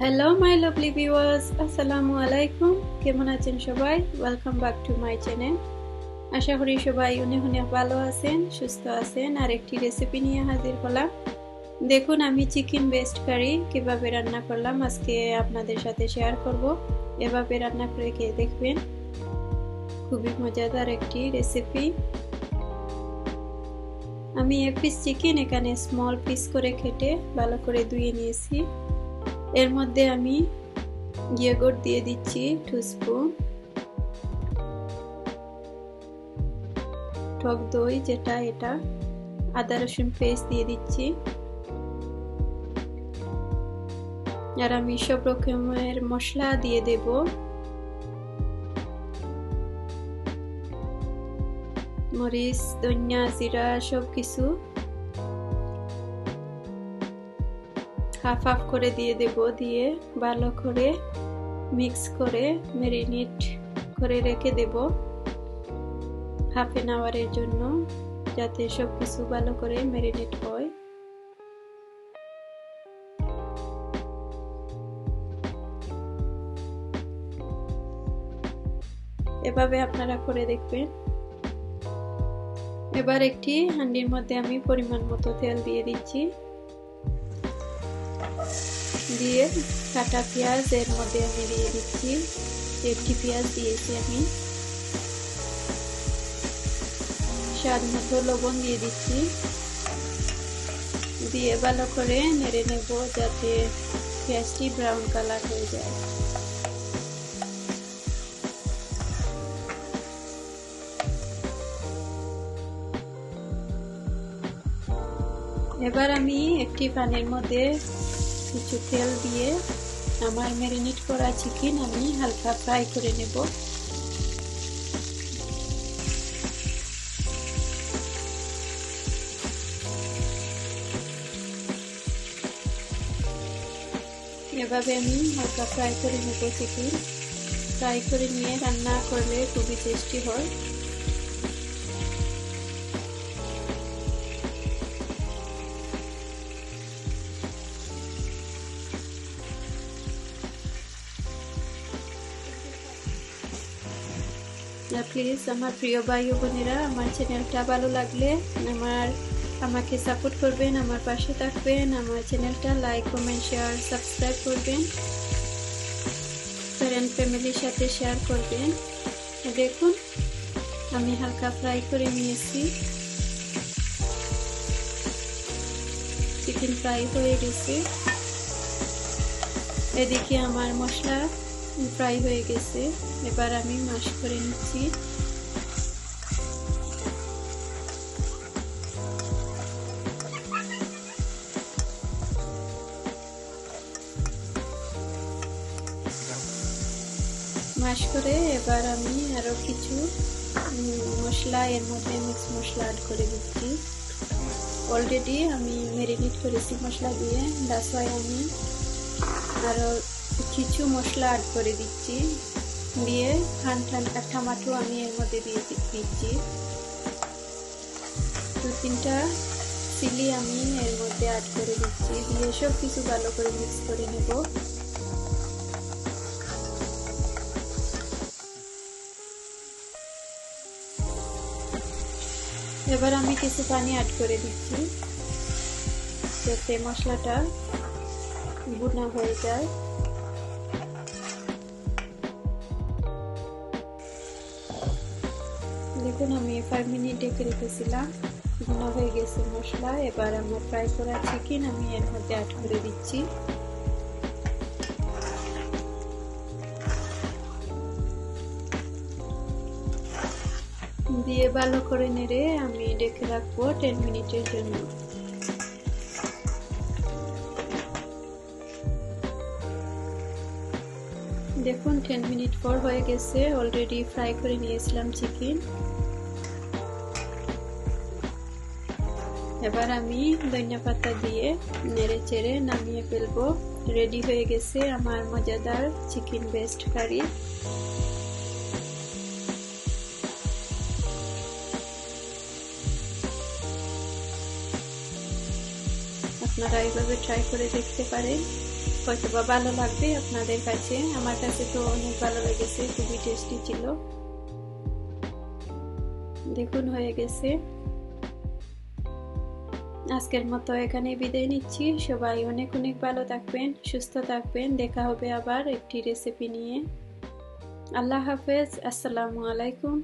Hello my lovely viewers, আসসালামু আলাইকুম। কেমন আছেন সবাই? Welcome back to my channel. আশা করি সবাই অনেক ভালো আছেন, সুস্থ আছেন। আর একটি রেসিপি নিয়ে হাজির হলাম। দেখুন, আমি চিকেন বেস্ট কারি কিভাবে রান্না করলাম আজকে আপনাদের সাথে শেয়ার করব। এভাবে রান্না করে খেয়ে দেখবেন, খুবই মজাদার একটি রেসিপি। আমি এক পিস চিকেন এখানে স্মল পিস করে কেটে ভালো করে ধুয়ে নিয়েছি। এর মধ্যে আমি ইয়োগর্ট দিয়ে দিচ্ছি 2 স্পুন, টক দই যেটা এটা, আদা রসুন পেস্ট দিয়ে দিচ্ছি। আর আমি সব রকমের মশলা দিয়ে দেব। মরিচ, ধনিয়া, জিরা সব কিছু হাফ হাফ করে দিয়ে দেব। দিয়ে ভালো করে মিক্স করে ম্যারিনেট করে রেখে দেব হাফ এন আওয়ারের জন্য, যাতে সব কিছু ভালো করে ম্যারিনেট হয়। এভাবে আপনারা করে দেখবেন। এবার একটি হাঁডির মধ্যে আমি পরিমাণ মতো তেল দিয়ে দিচ্ছি। দিয়ে কাটা পেঁয়াজ এর মধ্যে আমি দিয়ে দিচ্ছি। একটি পেঁয়াজ দিয়েছি আমি। স্বাদ মতো লবণ দিয়ে দিচ্ছি। দিয়ে ভালো করে নেড়ে নেব যাতে পেঁয়াজটি ব্রাউন কালার হয়ে যায়। এবার আমি একটি প্যানের মধ্যে কিছু তেল দিয়ে আমার ম্যারিনেট করা চিকেন আমি হালকা ফ্রাই করে নেব। এভাবে আমি হালকা ফ্রাই করে নেব চিকেন। ফ্রাই করে নিয়ে রান্না করলে খুবই টেস্টি হয়। প্লিজ আমার প্রিয় ভাই ও বোনেরা, আমার চ্যানেলটা ভালো লাগলে আমাকে সাপোর্ট করবেন, আমার পাশে থাকবেন। আমার চ্যানেলটা লাইক, কমেন্ট, শেয়ার, সাবস্ক্রাইব করবেন। ফ্রেন্ড ফ্যামিলির সাথে শেয়ার করবেন। দেখুন, আমি হালকা ফ্রাই করে নিয়েছি। চিকেন ফ্রাই হয়ে গেছে। এদিকে আমার মশলা ফ্রাই হয়ে গেছে। এবার আমি ম্যাশ করে নিচ্ছি। ম্যাশ করে এবার আমি আরো কিছু মশলা এর মধ্যে মিক্স মশলা অ্যাড করে দিচ্ছি। অলরেডি আমি ম্যারিনেট করেছি মশলা দিয়ে, দ্যাটস ওয়াই আমি আরো কিছু মশলা অ্যাড করে দিচ্ছি। দিয়ে টমেটো আমি এর মধ্যে দিয়ে দিচ্ছি। 2-3টা চিলি আমি এর মধ্যে অ্যাড করে দিচ্ছি। দিয়ে সব কিছু ভালো করে মিক্স করে নেব। এবার আমি কিছু পানি অ্যাড করে দিচ্ছি যাতে মশলাটা ভুনা হয়ে যায়। দেখুন, আমি 5 মিনিট ঢেকে রেখেছিলাম, ভুনা হয়ে গেছে মশলা। এবার আমার ফ্রাই করা চিকেন আমি এর মধ্যে অ্যাড করে দিচ্ছি। দিয়ে ভালো করে নেড়ে আমি ঢেকে রাখবো 10 মিনিটের জন্য। দেখুন, 10 মিনিট পর হয়ে গেছে। অলরেডি ফ্রাই করে নিয়েছিলাম চিকেন। এবার আমি ধনিয়া পাতা দিয়ে নেড়ে চেড়ে নামিয়ে ফেলবো। রেডি হয়ে গেছে আমার মজাদার চিকেন বেস্ট কারি। আপনারা এইভাবে ট্রাই করে দেখতে পারেন। হয়তোবা ভালো লাগবে আপনাদের কাছে। আমার কাছে তো অনেক ভালো লেগেছে, খুবই টেস্টি ছিল। দেখুন হয়ে গেছে। আজকের মতো এখানে বিদায় নিচ্ছি। সবাই অনেক অনেক ভালো থাকবেন, সুস্থ থাকবেন। দেখা হবে আবার একটি রেসিপি নিয়ে। আল্লাহ হাফেজ। আসসালামু আলাইকুম।